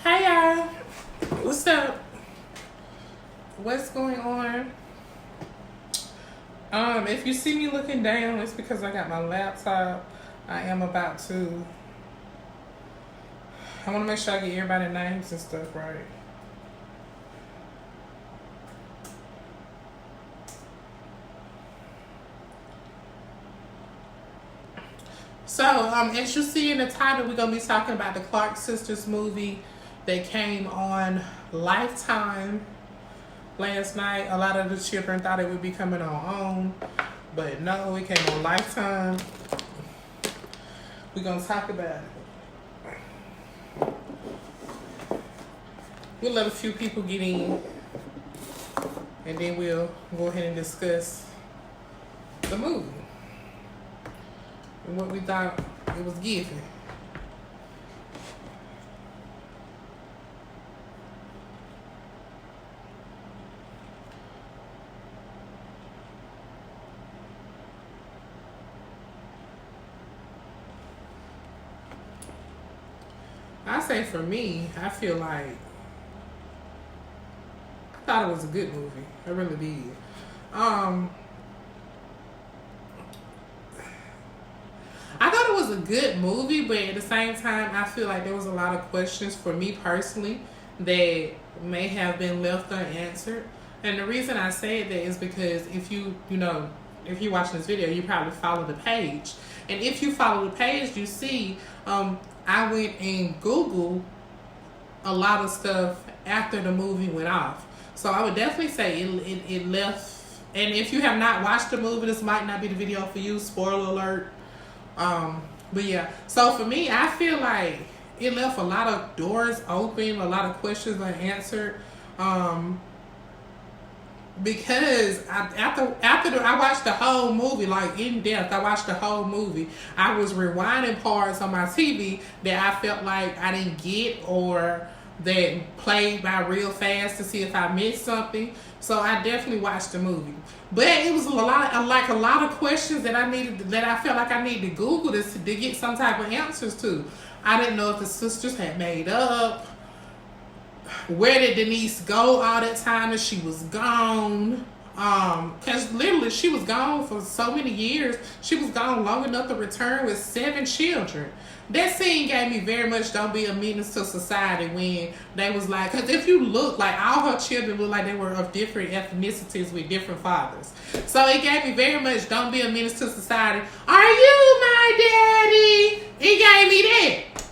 Hey y'all, what's up? What's going on? If you see me looking down, it's because I got my laptop. I am about to. I want to make sure I get everybody's names and stuff right. So, as you see in the title, we're gonna be talking about the Clark Sisters movie that came on Lifetime last night. A lot of the children thought it would be coming on OWN, but no, it came on Lifetime. We're gonna talk about it. We'll let a few people get in, and then we'll go ahead and discuss the movie and what we thought it was giving. I say for me, I feel like I thought it was a good movie. I really did. I thought it was a good movie, but at the same time, I feel like there was a lot of questions for me personally that may have been left unanswered. And the reason I say that is because if if you're watching this video, you probably follow the page. And if you follow the page, you see I went and Googled a lot of stuff after the movie went off. So I would definitely say it left. And if you have not watched the movie, this might not be the video for you. Spoiler alert. But yeah, so for me, I feel like it left a lot of doors open, a lot of questions unanswered. Because after I watched the whole movie, like in depth, I watched the whole movie. I was rewinding parts on my TV that I felt like I didn't get or that played by real fast to see if I missed something. So I definitely watched the movie, but it was a lot of questions that I felt like I needed to Google this to get some type of answers to. I didn't know if the sisters had made up. Where did Denise go all that time that she was gone? Because literally she was gone for so many years. She was gone long enough to return with 7 children. That scene gave me very much Don't Be a Menace to Society when they was like, because if you look, like all her children look like they were of different ethnicities with different fathers. So it gave me very much Don't Be a Menace to Society. Are you my daddy? It gave me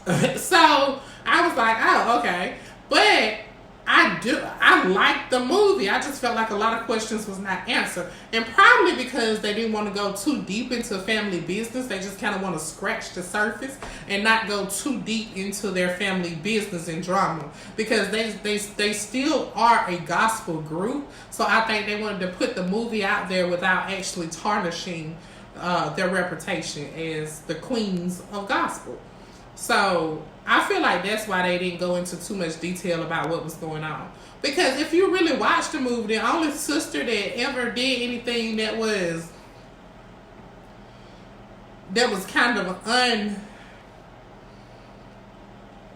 that. So I was like, oh, okay. But I liked the movie. I just felt like a lot of questions was not answered. And probably because they didn't want to go too deep into family business. They just kind of want to scratch the surface and not go too deep into their family business and drama. Because they still are a gospel group. So I think they wanted to put the movie out there without actually tarnishing their reputation as the queens of gospel. So I feel like that's why they didn't go into too much detail about what was going on. Because if you really watch the movie, the only sister that ever did anything that was kind of that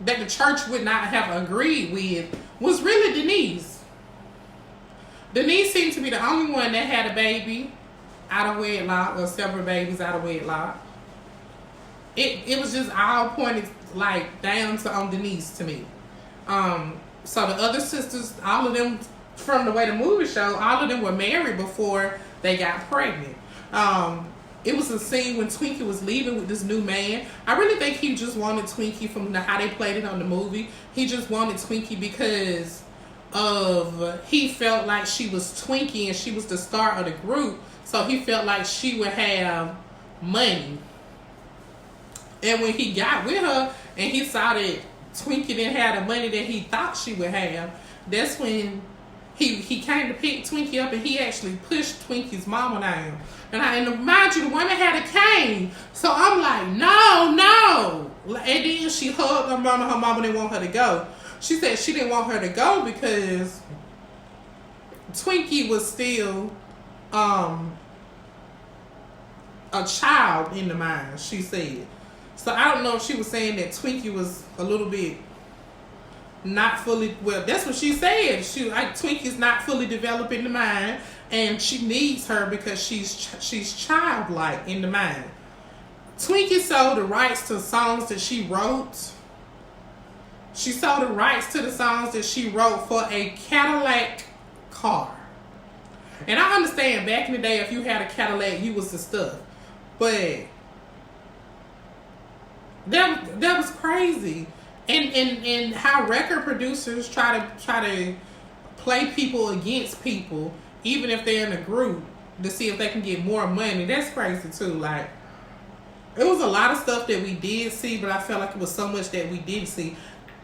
the church would not have agreed with was really Denise. Denise seemed to be the only one that had a baby out of wedlock, or several babies out of wedlock. It was just all pointed like down to on Denise to me. So the other sisters, all of them, from the way the movie showed, all of them were married before they got pregnant. It was a scene when Twinkie was leaving with this new man. I really think he just wanted Twinkie from how they played it on the movie. He just wanted Twinkie because he felt like she was Twinkie and she was the star of the group. So he felt like she would have money. And when he got with her and he saw that Twinkie didn't have the money that he thought she would have, that's when he came to pick Twinkie up and he actually pushed Twinkie's mama down. And mind you, the woman had a cane. So I'm like, no. And then she hugged her mama. Her mama didn't want her to go. She said she didn't want her to go because Twinkie was still a child in the mind, she said. So I don't know if she was saying that Twinkie was a little bit not fully, well, that's what she said. She like Twinkie's not fully developed in the mind, and she needs her because she's childlike in the mind. Twinkie sold the rights to songs that she wrote. She sold the rights to the songs that she wrote for a Cadillac car. And I understand back in the day, if you had a Cadillac, you was the stuff. But that was crazy. And how record producers try to play people against people, even if they're in a group, to see if they can get more money. That's crazy too. Like, it was a lot of stuff that we did see, but I felt like it was so much that we didn't see.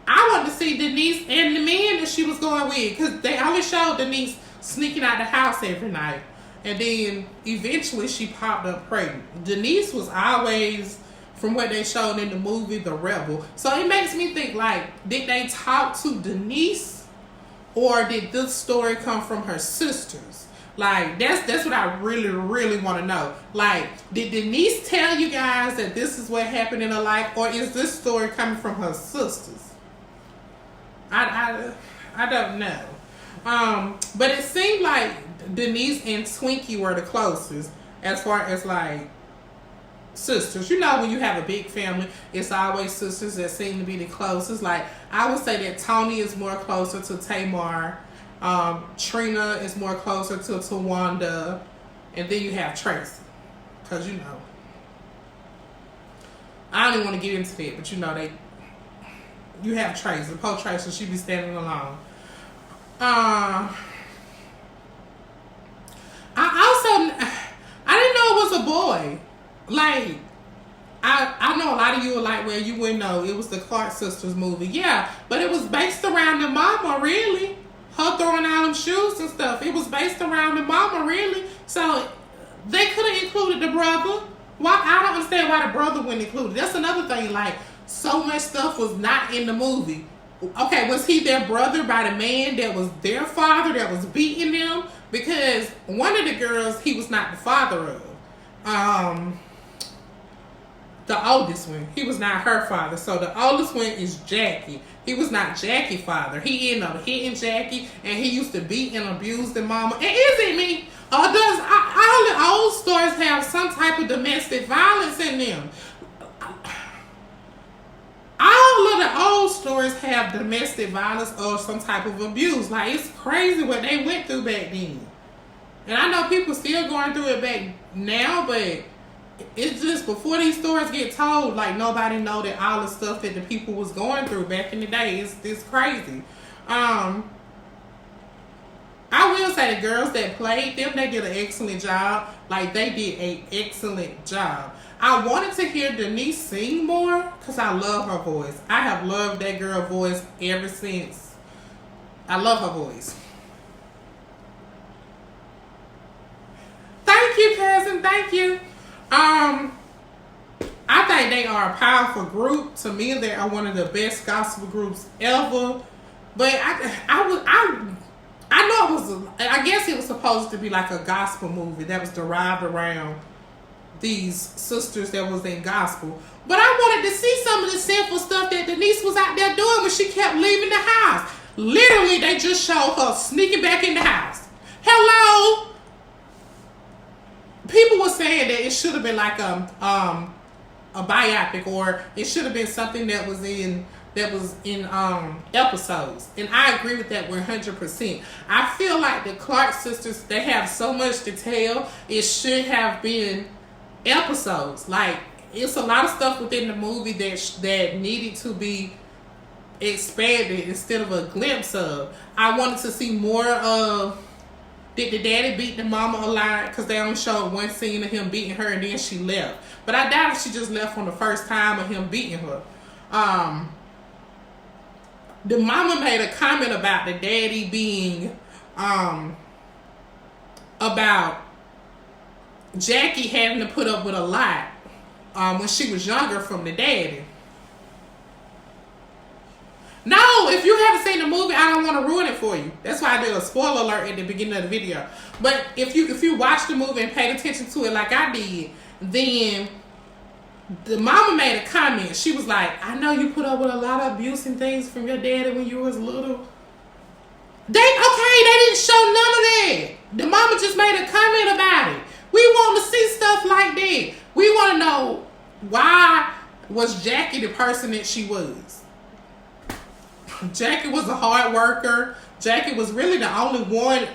I wanted to see Denise and the man that she was going with, because they only showed Denise sneaking out the house every night. And then eventually she popped up pregnant. Denise was always, from what they showed in the movie, the rebel. So it makes me think, like, did they talk to Denise, or did this story come from her sisters? Like, that's what I really, really want to know. Like, did Denise tell you guys that this is what happened in her life, or is this story coming from her sisters? I don't know. But it seemed like Denise and Twinkie were the closest as far as, like, sisters. You know, when you have a big family, it's always sisters that seem to be the closest. Like, I would say that Tony is more closer to Tamar. Trina is more closer to Tawanda. And then you have Tracy. Because, you know, I don't even want to get into that, but you know, you have Tracy. Poor Tracy, she be standing alone. I didn't know it was a boy. Like, I know a lot of you are like, well, you wouldn't know. It was the Clark sisters movie. Yeah, but it was based around the mama, really. Her throwing out them shoes and stuff. It was based around the mama, really. So they could have included the brother. Why? I don't understand why the brother wouldn't include it. That's another thing. Like, so much stuff was not in the movie. Okay, was he their brother by the man that was their father that was beating them? Because one of the girls, he was not the father of. The oldest one, he was not her father. So the oldest one is Jackie. He was not Jackie's father. He ended up hitting Jackie, and he used to beat and abuse the mama. And is it me? Or does all the old stories have some type of domestic violence in them? All of the old stories have domestic violence or some type of abuse. Like, it's crazy what they went through back then. And I know people still going through it back now, but it's just before these stories get told, like, nobody know that all the stuff that the people was going through back in the day. It's crazy. I will say the girls that played them, they did an excellent job. Like, they did an excellent job. I wanted to hear Denise sing more because I love her voice. I have loved that girl voice ever since. I love her voice. Thank you, cousin. Thank you. I think they are a powerful group. To me, they are one of the best gospel groups ever. But I know it was, I guess it was supposed to be like a gospel movie that was derived around these sisters that was in gospel. But I wanted to see some of the sinful stuff that Denise was out there doing when she kept leaving the house. Literally, they just showed her sneaking back in the house. Hello? People were saying that it should have been like a biopic, or it should have been something that was in episodes. And I agree with that 100%. I feel like the Clark sisters, they have so much to tell. It should have been episodes. Like, it's a lot of stuff within the movie that needed to be expanded instead of a glimpse of. I wanted to see more of, did the daddy beat the mama a lot? Because they only showed one scene of him beating her and then she left. But I doubt if she just left on the first time of him beating her. The mama made a comment about the daddy being, about Jackie having to put up with a lot when she was younger from the daddy. No, if you haven't seen the movie, I don't want to ruin it for you. That's why I did a spoiler alert at the beginning of the video. But if you watch the movie and paid attention to it like I did, then The mama made a comment. She was like, I know you put up with a lot of abuse and things from your daddy when you was little. They didn't show none of that. The mama just made a comment about it. We want to see stuff like that. We want to know, why was Jackie the person that she was? Jackie was a hard worker. Jackie was really the only one.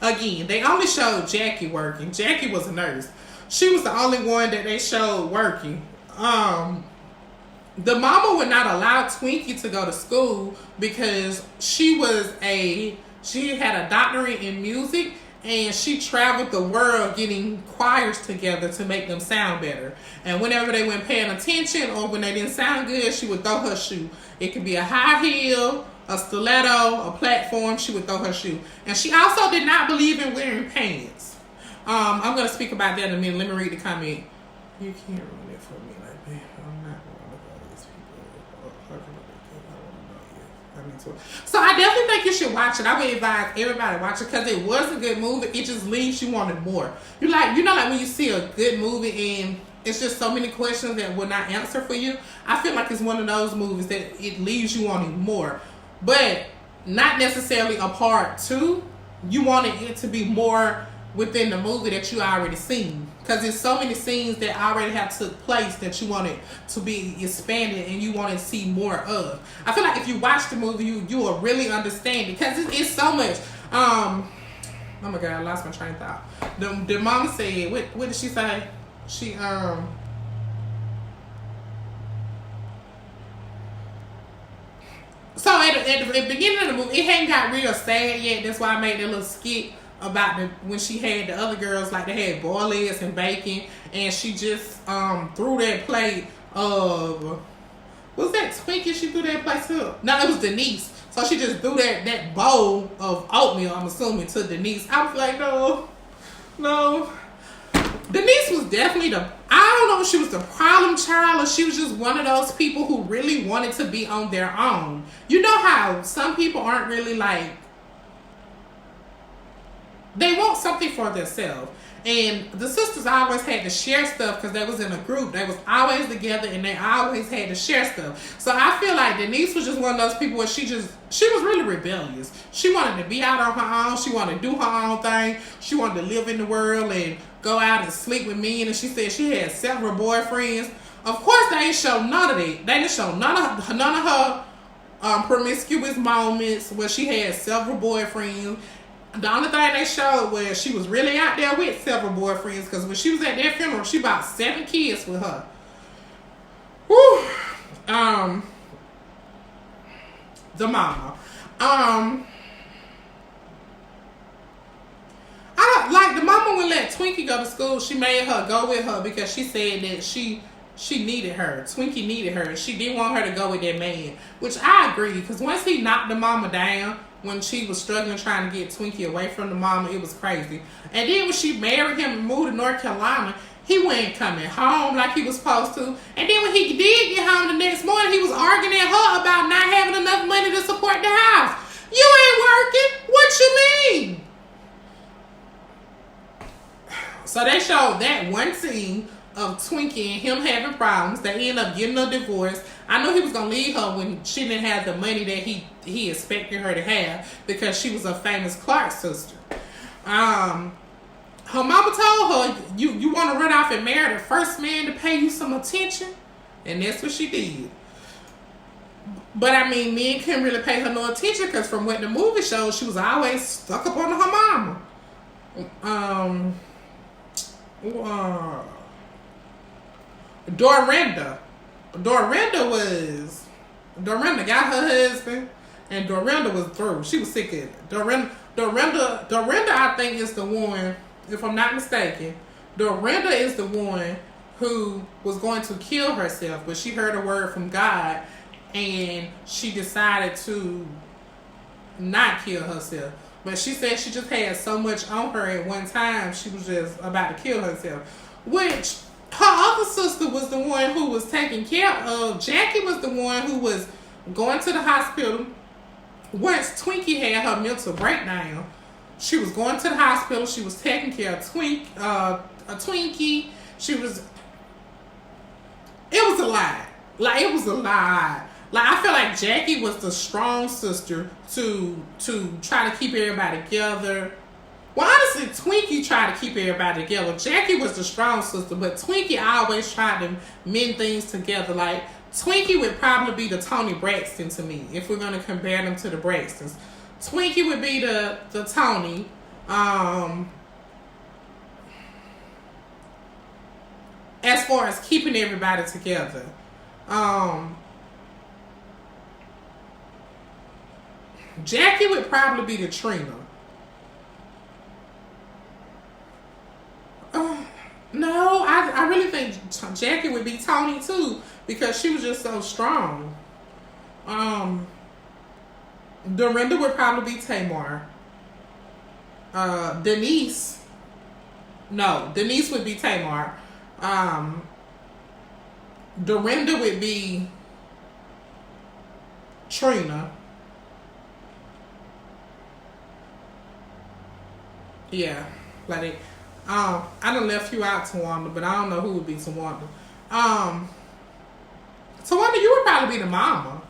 Again, they only showed Jackie working. Jackie was a nurse. She was the only one that they showed working. The mama would not allow Twinkie to go to school because she had a doctorate in music, and she traveled the world getting choirs together to make them sound better. And whenever they weren't paying attention or when they didn't sound good, she would throw her shoe. It could be a high heel, a stiletto, a platform. She would throw her shoe. And she also did not believe in wearing pants. I'm going to speak about that in a minute. Let me read the comment. You can't ruin it for me like that. I'm not going to look at these people. So I definitely think you should watch it. I would advise everybody to watch it because it was a good movie. It just leaves you wanting more. Like when you see a good movie and it's just so many questions that will not answer for you. I feel like it's one of those movies that it leaves you wanting more. But not necessarily a part two. You wanted it to be more within the movie that you already seen. Because there's so many scenes that already have took place that you wanted to be expanded and you want to see more of. I feel like if you watch the movie, you will really understand it. Because it's so much. Oh my God, I lost my train of thought. The mama said, what did she say? She, So at the beginning of the movie, it hadn't got real sad yet. That's why I made that little skit about when she had the other girls, like they had boiled eggs and bacon, and she just threw that plate of, was that Twinkie she threw that plate to? No, it was Denise. So she just threw that bowl of oatmeal, I'm assuming, to Denise. I was like, no. Denise was definitely I don't know if she was the problem child or she was just one of those people who really wanted to be on their own. You know how some people aren't really like, they want something for themselves. And the sisters always had to share stuff because they was in a group. They was always together and they always had to share stuff. So I feel like Denise was just one of those people where she was really rebellious. She wanted to be out on her own. She wanted to do her own thing. She wanted to live in the world and go out and sleep with men. And she said she had several boyfriends. Of course, they ain't show none of that. They didn't show none of her promiscuous moments where she had several boyfriends. The only thing they showed was she was really out there with several boyfriends because when she was at their funeral, she about 7 kids with her. Whew. The mama. I don't like the mama wouldn't let Twinkie go to school. She made her go with her because she said that she needed her. Twinkie needed her. She didn't want her to go with that man, which I agree because once he knocked the mama down, when she was struggling trying to get Twinkie away from the mama, it was crazy. And then when she married him and moved to North Carolina, he wasn't coming home like he was supposed to. And then when he did get home the next morning, he was arguing at her about not having enough money to support the house. You ain't working. What you mean? So they showed that one scene of Twinkie and him having problems. They ended up getting a divorce. I know he was going to leave her when she didn't have the money that he expected her to have because she was a famous Clark sister. Her mama told her, you want to run off and marry the first man to pay you some attention? And that's what she did. But I mean, men couldn't really pay her no attention because from what the movie showed, she was always stuck up on her mama. Dorinda got her husband, and Dorinda was through. She was sick of it. Dorinda, I think, is the one, if I'm not mistaken, Dorinda is the one who was going to kill herself, but she heard a word from God, and she decided to not kill herself. But she said she just had so much on her at one time, she was just about to kill herself. Which, her other sister was the one who was taking care of. Jackie was the one who was going to the hospital. Once Twinkie had her mental breakdown, she was going to the hospital. She was taking care of Twinkie. She was It was a lot. Like it was a lot. Like I feel like Jackie was the strong sister to try to keep everybody together. Well, honestly, Twinkie tried to keep everybody together. Jackie was the strong sister, but Twinkie always tried to mend things together. Like Twinkie would probably be the Toni Braxton to me, if we're gonna compare them to the Braxtons. Twinkie would be the Toni. As far as keeping everybody together. Jackie would probably be the Trina. No, I really think Jackie would be Toni too, because she was just so strong. Dorinda would probably be Tamar. Denise. No, Denise would be Tamar. Dorinda would be Trina. Yeah, like it. I done left you out, Tawanda, but I don't know who would be Tawanda. Tawanda, you would probably be the mama.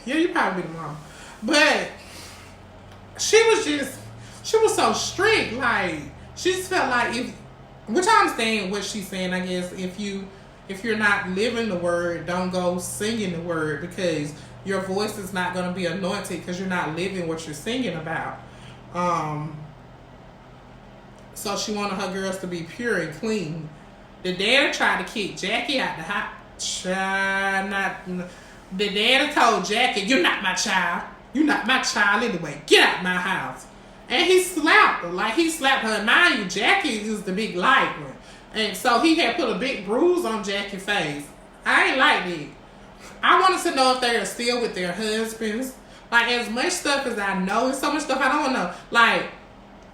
Yeah, you probably be the mama. But she was so strict. Like she just felt like which I understand what she's saying. I guess if you're not living the word, don't go singing the word, because your voice is not going to be anointed because you're not living what you're singing about. So she wanted her girls to be pure and clean. The dad tried to kick Jackie out the house. The dad told Jackie, "You're not my child. You're not my child anyway. Get out my house." And he slapped her. Like he slapped her. Mind you, Jackie is the big light one. And so he had put a big bruise on Jackie's face. I ain't like it. I wanted to know if they are still with their husbands. Like, as much stuff as I know, and so much stuff I don't know. Like,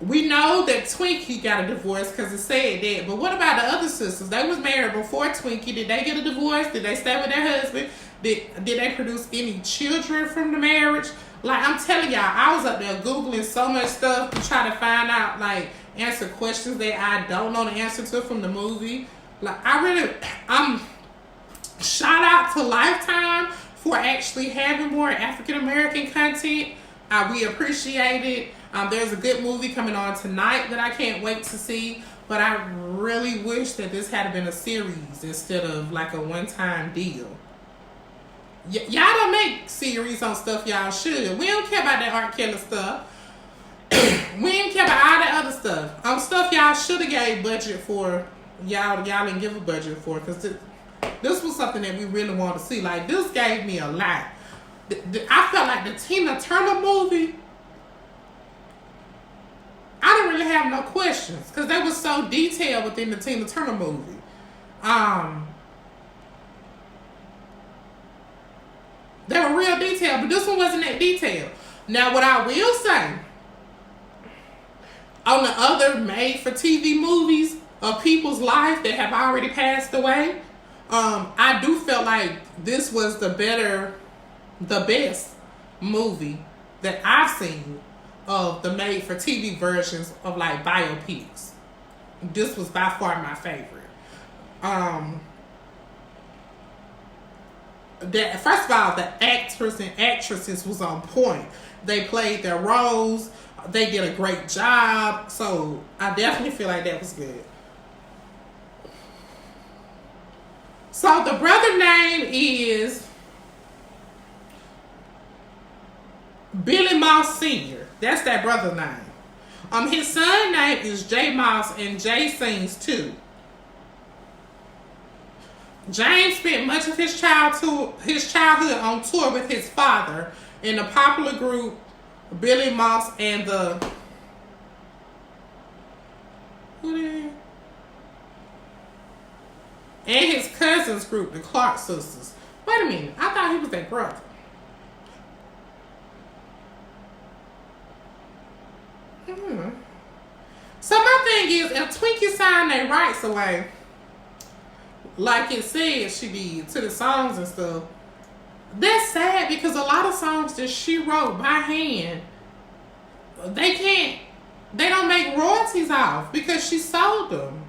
we know that Twinkie got a divorce because it said that. But what about the other sisters? They was married before Twinkie. Did they get a divorce? Did they stay with their husband? Did they produce any children from the marriage? Like, I'm telling y'all, I was up there Googling so much stuff to try to find out, like, answer questions that I don't know the answer to from the movie. Like, I'm shout out to Lifetime for actually having more African American content. We appreciate it. There's a good movie coming on tonight that I can't wait to see. But I really wish that this had been a series instead of like a one-time deal. Y'all don't make series on stuff y'all should. We don't care about that R. Kelly stuff. We didn't care about all that other stuff. Stuff y'all should have gave budget for. Y'all didn't give a budget for, because this was something that we really wanted to see. Like, this gave me a lot. I felt like the Tina Turner movie, I didn't really have no questions because they were so detailed within the Tina Turner movie. They were real detailed, but this one wasn't that detailed. Now, what I will say, on the other made-for-TV movies of people's life that have already passed away, I do feel like this was the best movie that I've seen of the made-for-TV versions of like biopics. This was by far my favorite. First of all, the actors and actresses was on point. They played their roles. They did a great job. So I definitely feel like that was good. So the brother name is Billy Moss Sr. That's that brother's name. His son name is Jay Moss, and Jay sings too. James spent much of his childhood on tour with his father in the popular group Billy Moss and the and his cousin's group, the Clark Sisters. Wait a minute, I thought he was their brother. So my thing is, if Twinkie signed their rights away, like it said she did, to the songs and stuff, that's sad, because a lot of songs that she wrote by hand, they don't make royalties off because she sold them.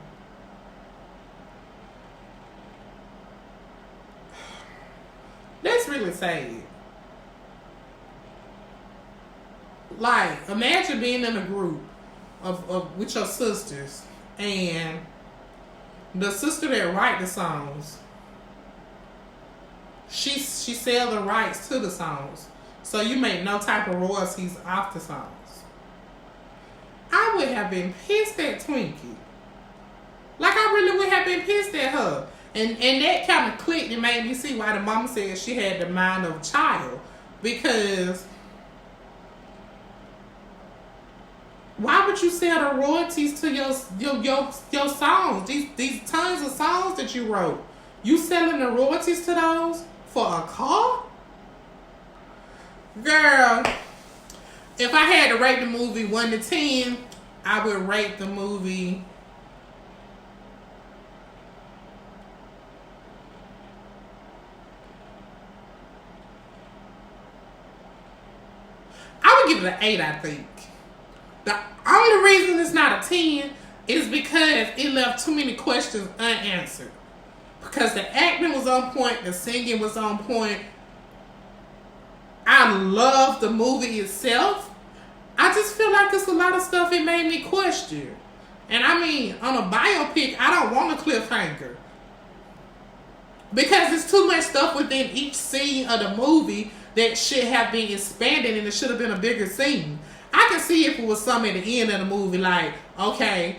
it's really sad. Like, imagine being in a group of with your sisters, and the sister that write the songs, she sell the rights to the songs, so you make no type of royalties off the songs. I would have been pissed at Twinkie. Like, I really would have been pissed at her. And that kind of clicked and made me see why the mama said she had the mind of a child. Because why would you sell the royalties to your songs? These tons of songs that you wrote. You selling the royalties to those for a car? Girl, if I had to rate the movie 1 to 10, I would rate the movie I would give it an 8, I think. The only reason it's not a 10 is because it left too many questions unanswered. Because the acting was on point, the singing was on point. I love the movie itself. I just feel like it's a lot of stuff it made me question. And I mean, on a biopic, I don't want a cliffhanger. Because there's too much stuff within each scene of the movie that should have been expanded, and it should have been a bigger scene. I can see if it was something at the end of the movie, like, okay,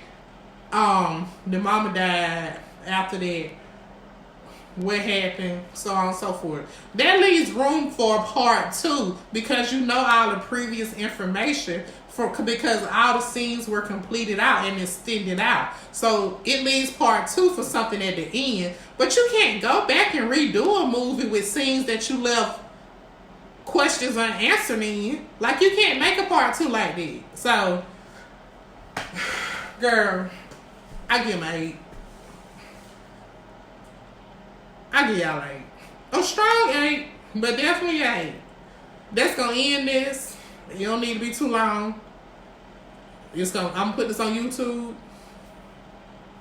the mama died, after that, what happened, so on and so forth. That leaves room for a part 2, because you know all the previous information, because all the scenes were completed out and extended out. So it leaves part 2 for something at the end. But you can't go back and redo a movie with scenes that you left questions unanswered in. Like, you can't make a part 2 like that. So, girl, I give him an 8. I give y'all 8. A strong 8, but definitely 8. That's gonna end this. You don't need to be too long. I'm gonna put this on YouTube.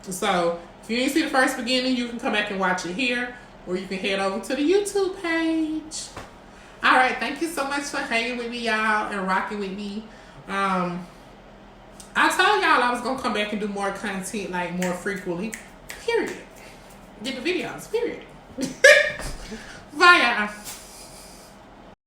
So if you didn't see the first beginning, you can come back and watch it here, or you can head over to the YouTube page. All right, thank you so much for hanging with me, y'all, and rocking with me. I told y'all I was gonna come back and do more content, like, more frequently. Period. Get the videos. Period. Bye, y'all.